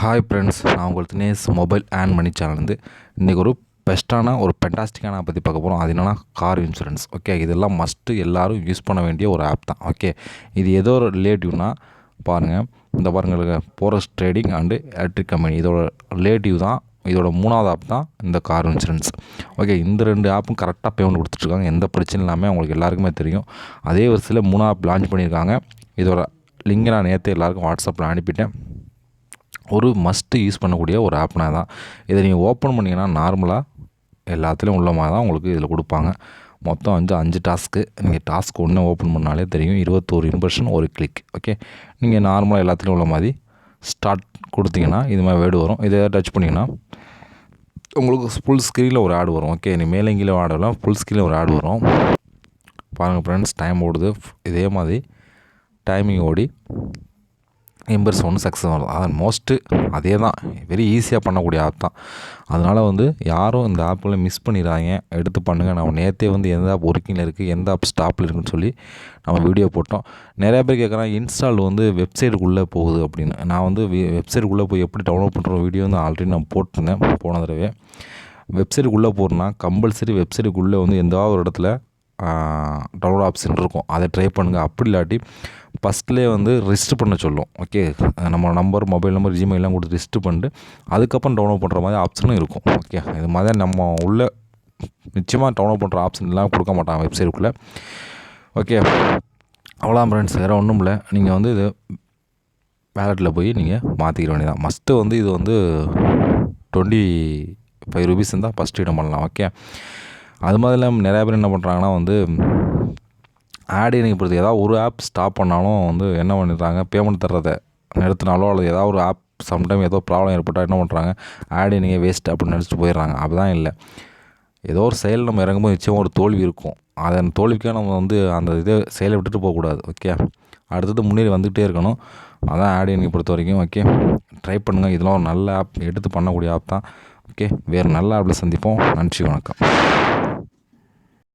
Hi friends, நான் உங்கள் Dinesh mobile and money சேனல்லேருந்து இன்றைக்கி ஒரு பெஸ்ட்டான ஒரு ஃபென்டாஸ்டிக்கான ஆப் பற்றி பார்க்க போகிறோம். அது என்னென்னா கார் இன்சூரன்ஸ். ஓகே, இதெல்லாம் மஸ்ட்டு எல்லோரும் யூஸ் பண்ண வேண்டிய ஒரு ஆப் தான். ஓகே, இது ஏதோ ஒரு ரிலேட்டிவ்னா பாருங்கள், இந்த பாருங்கள் porous trading and electric company இதோட ரிலேட்டிவ் தான். இதோட 3வது ஆப் தான் இந்த கார் இன்சூரன்ஸ். ஓகே, இந்த 2 ஆப்பும் கரெக்டாக பேமெண்ட் கொடுத்துட்ருக்காங்க. எந்த பிரச்சனையும் இல்லாமல் உங்களுக்கு எல்லாருக்குமே தெரியும். அதே வருஷத்தில் 3 ஆப் லான்ச் பண்ணியிருக்காங்க. இதோட லிங்கை நான் நேற்று எல்லாருக்கும் வாட்ஸ்அப்பில் அனுப்பிட்டேன். ஒரு மஸ்ட்டு யூஸ் பண்ணக்கூடிய ஒரு ஆப்னா தான். இதை நீங்கள் ஓப்பன் பண்ணிங்கன்னா நார்மலாக எல்லாத்துலேயும் உள்ள மாதிரி தான் உங்களுக்கு இதில் கொடுப்பாங்க. மொத்தம் 5 டாஸ்க்கு. நீங்கள் டாஸ்க் ஒன்று ஓப்பன் பண்ணாலே தெரியும். 21 இம்ப்ரெஷன் ஒரு கிளிக். ஓகே, நீங்கள் நார்மலாக எல்லாத்துலேயும் உள்ள மாதிரி ஸ்டார்ட் கொடுத்தீங்கன்னா இது மாதிரி வேர்டு வரும். இதை டச் பண்ணிங்கன்னா உங்களுக்கு ஃபுல் ஸ்க்ரீனில் ஒரு ஆடு வரும். ஓகே, நீ மேலே கீழே ஆடலாம், ஃபுல் ஸ்க்ரீனில் ஒரு ஆடு வரும். பாருங்கள் ஃப்ரெண்ட்ஸ், டைம் ஓடுது. இதே மாதிரி டைமிங் ஓடி இம்பர்ஸ் ஒன்று சக்ஸஸ் வரும். அது மோஸ்ட்டு அதே தான். வெரி ஈஸியாக பண்ணக்கூடிய ஆப் தான். அதனால் யாரும் இந்த ஆப்பில் மிஸ் பண்ணிடுறாங்க. எடுத்து பண்ணுங்கள். நம்ம நேற்றே எந்த ஆப் ஒர்க்கிங்கில் இருக்குது, எந்த ஆப் ஸ்டாப்பில் இருக்குதுன்னு சொல்லி நம்ம வீடியோ போட்டோம். நிறையா பேர் கேட்குறாங்க, இன்ஸ்டால் வெப்சைட்டுக்குள்ளே போகுது அப்படின்னு. நான் வெப்சைட்டுக்குள்ளே போய் எப்படி டவுன்லோட் பண்ணுற வீடியோ ஆல்ரெடி நான் போட்டிருந்தேன் போன தடவை. வெப்சைட்டுக்குள்ளே போகிறேன்னா கம்பல்சரி வெப்சைட்டுக்குள்ளே எந்த ஒரு இடத்துல டவுன்லோட் ஆப்ஷன் இருக்கும். அதை ட்ரை பண்ணுங்கள். அப்படி இல்லாட்டி ஃபஸ்ட்லேயே ரிஜிஸ்டர் பண்ண சொல்லும். ஓகே, நம்ம நம்பர், மொபைல் நம்பர், ஜிமெயிலாம் கொடுத்து ரிஜிஸ்டர் பண்ணிட்டு அதுக்கப்புறம் டவுன்லோட் பண்ணுற மாதிரி ஆப்ஷனும் இருக்கும். ஓகே, இது மாதிரி நம்ம உள்ள நிச்சயமாக டவுன்லோட் பண்ணுற ஆப்ஷன்லாம் கொடுக்க மாட்டாங்க வெப்சைட்டுக்குள்ளே. ஓகே, அவ்வளோதான் ஃப்ரெண்ட்ஸ், வேறு ஒன்றும் இல்லை. நீங்கள் இது வேலெட்டில் போய் நீங்கள் மாற்றிக்கிற வேண்டியதான். மஸ்ட்டு இது 25 ரூபீஸ் இருந்தால் ஃபஸ்ட்டு இடம் பண்ணலாம். ஓகே, அது மாதிரி இல்லாமல் நிறையா பேர் என்ன பண்ணுறாங்கன்னா ஆட் எனக்கு பொறுத்து ஏதாவது ஒரு ஆப் ஸ்டாப் பண்ணாலும் என்ன பண்ணிடுறாங்க, பேமெண்ட் தர்றதை நிறுத்தினாலோ அல்லது ஏதாவது ஒரு ஆப் சம்டைம் ஏதோ ப்ராப்ளம் ஏற்பட்டால் என்ன பண்ணுறாங்க, ஆட் நீங்கள் வேஸ்ட் அப்படின்னு நினச்சிட்டு போயிடுறாங்க. அப்படிதான் இல்லை. ஏதோ ஒரு செயல் நம்ம இறங்கும்போது நிச்சயம் ஒரு தோல்வி இருக்கும். அதன் தோல்விக்காக நம்ம அந்த இதை செயலை விட்டுட்டு போகக்கூடாது. ஓகே, அடுத்தது முன்னேறி வந்துகிட்டே இருக்கணும். அதான் ஆட் எனக்கு பொறுத்த வரைக்கும். ஓகே, ட்ரை பண்ணுங்கள். இதெல்லாம் ஒரு நல்ல ஆப், எடுத்து பண்ணக்கூடிய ஆப் தான். ஓகே, வேறு நல்ல ஆப்பில் சந்திப்போம். நன்றி, வணக்கம்.